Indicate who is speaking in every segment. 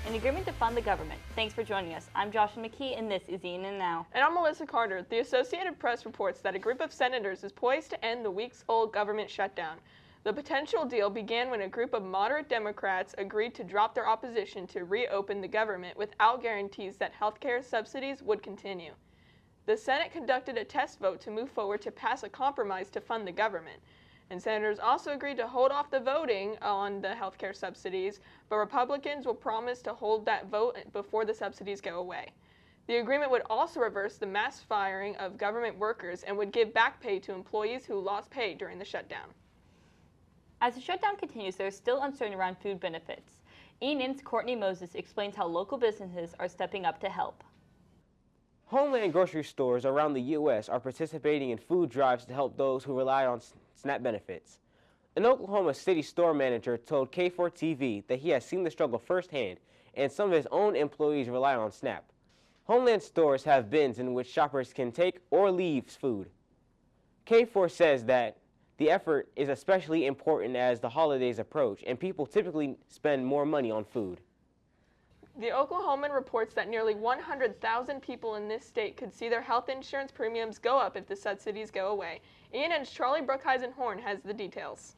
Speaker 1: An agreement to fund the government. Thanks for joining us. I'm Joshua McKee, and this is ENN Now.
Speaker 2: And I'm Melissa Carter. The Associated Press reports that a group of senators is poised to end the weeks-old government shutdown. The potential deal began when a group of moderate Democrats agreed to drop their opposition to reopen the government without guarantees that healthcare subsidies would continue. The Senate conducted a test vote to move forward to pass a compromise to fund the government. And senators also agreed to hold off the voting on the healthcare subsidies, but Republicans will promise to hold that vote before the subsidies go away. The agreement would also reverse the mass firing of government workers and would give back pay to employees who lost pay during the shutdown.
Speaker 1: As the shutdown continues, there is still uncertainty around food benefits. ENN's Courtney Moses explains how local businesses are stepping up to help.
Speaker 3: Homeland grocery stores around the U.S. are participating in food drives to help those who rely on SNAP benefits. An Oklahoma City store manager told K4TV that he has seen the struggle firsthand, and some of his own employees rely on SNAP. Homeland stores have bins in which shoppers can take or leave food. K4 says that the effort is especially important as the holidays approach, and people typically spend more money on food.
Speaker 2: The Oklahoman reports that nearly 100,000 people in this state could see their health insurance premiums go up if the subsidies go away. ENN's Charlie Brookhuizen-Horn has the details.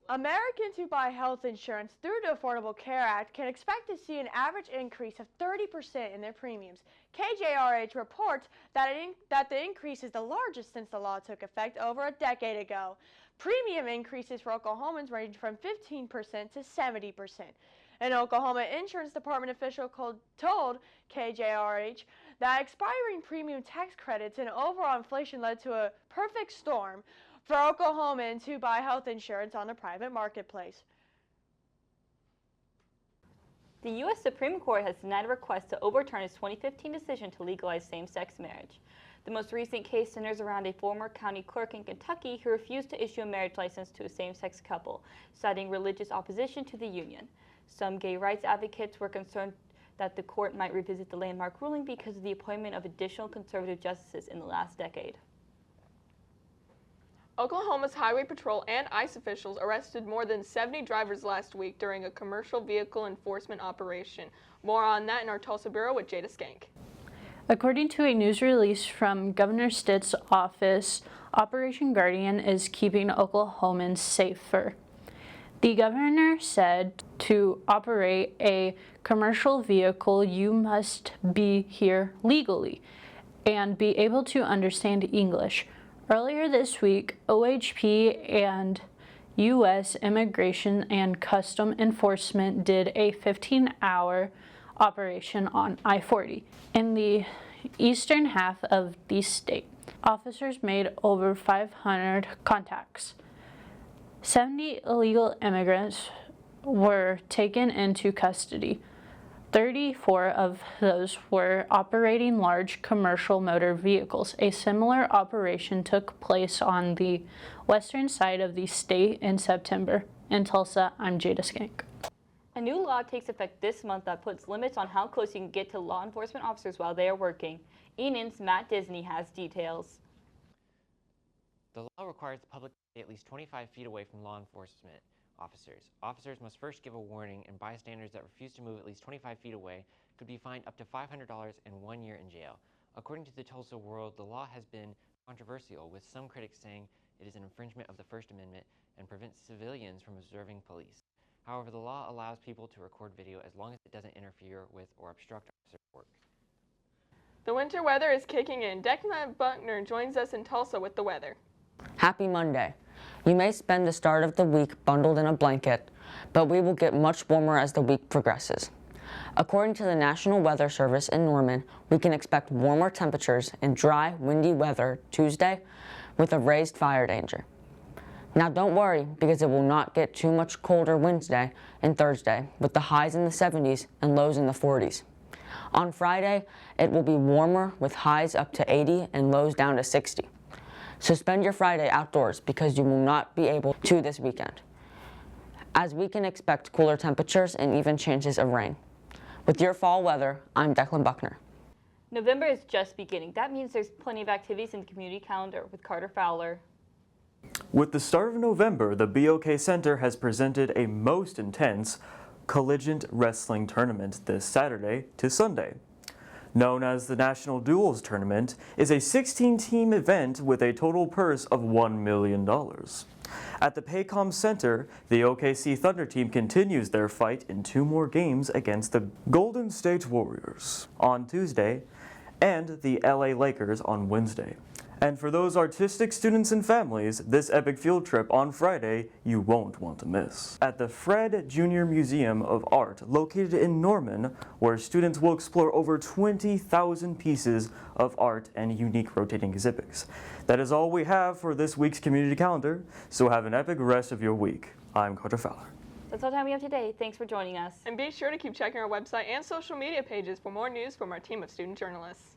Speaker 4: Americans who buy health insurance through the Affordable Care Act can expect to see an average increase of 30% in their premiums. KJRH reports that the increase is the largest since the law took effect over a decade ago. Premium increases for Oklahomans range from 15% to 70%. An Oklahoma Insurance Department official told KJRH that expiring premium tax credits and overall inflation led to a perfect storm for Oklahomans who buy health insurance on the private marketplace.
Speaker 1: The U.S. Supreme Court has denied a request to overturn its 2015 decision to legalize same-sex marriage. The most recent case centers around a former county clerk in Kentucky who refused to issue a marriage license to a same-sex couple, citing religious opposition to the union. Some gay rights advocates were concerned that the court might revisit the landmark ruling because of the appointment of additional conservative justices in the last decade.
Speaker 2: Oklahoma's Highway Patrol and ICE officials arrested more than 70 drivers last week during a commercial vehicle enforcement operation. More on that in our Tulsa Bureau with Jada Skank.
Speaker 5: According to a news release from Governor Stitt's office, Operation Guardian is keeping Oklahomans safer. The governor said to operate a commercial vehicle, you must be here legally and be able to understand English. Earlier this week, OHP and U.S. Immigration and Custom Enforcement did a 15-hour operation on I-40 in the eastern half of the state. Officers made over 500 contacts. 70 illegal immigrants were taken into custody. 34 of those were operating large commercial motor vehicles. A similar operation took place on the western side of the state in September. In Tulsa, I'm Jada Skank.
Speaker 1: A new law takes effect this month that puts limits on how close you can get to law enforcement officers while they are working. ENN's Matt Disney has details.
Speaker 6: The law requires the public to stay at least 25 feet away from law enforcement officers. Officers must first give a warning, and bystanders that refuse to move at least 25 feet away could be fined up to $500 and 1 year in jail. According to the Tulsa World, the law has been controversial, with some critics saying it is an infringement of the First Amendment and prevents civilians from observing police. However, the law allows people to record video as long as it doesn't interfere with or obstruct officer work.
Speaker 2: The winter weather is kicking in. Declan Buckner joins us in Tulsa with the weather.
Speaker 7: Happy Monday. You may spend the start of the week bundled in a blanket, but we will get much warmer as the week progresses. According to the National Weather Service in Norman, we can expect warmer temperatures and dry, windy weather Tuesday with a raised fire danger. Now don't worry, because it will not get too much colder Wednesday and Thursday, with the highs in the 70s and lows in the 40s. On Friday, it will be warmer with highs up to 80 and lows down to 60. So spend your Friday outdoors because you will not be able to this weekend, as we can expect cooler temperatures and even chances of rain. With your fall weather, I'm Declan Buckner.
Speaker 1: November is just beginning. That means there's plenty of activities in the community calendar with Carter Fowler.
Speaker 8: With the start of November, the BOK Center has presented a most intense collegiate wrestling tournament this Saturday to Sunday. Known as the National Duels Tournament, is a 16-team event with a total purse of $1 million. At the Paycom Center, the OKC Thunder team continues their fight in 2 more games against the Golden State Warriors on Tuesday and the LA Lakers on Wednesday. And for those artistic students and families, this epic field trip on Friday you won't want to miss. At the Fred Jr. Museum of Art, located in Norman, where students will explore over 20,000 pieces of art and unique rotating exhibits. That is all we have for this week's community calendar, so have an epic rest of your week. I'm Carter Fowler.
Speaker 1: That's all the time we have today. Thanks for joining us.
Speaker 2: And be sure to keep checking our website and social media pages for more news from our team of student journalists.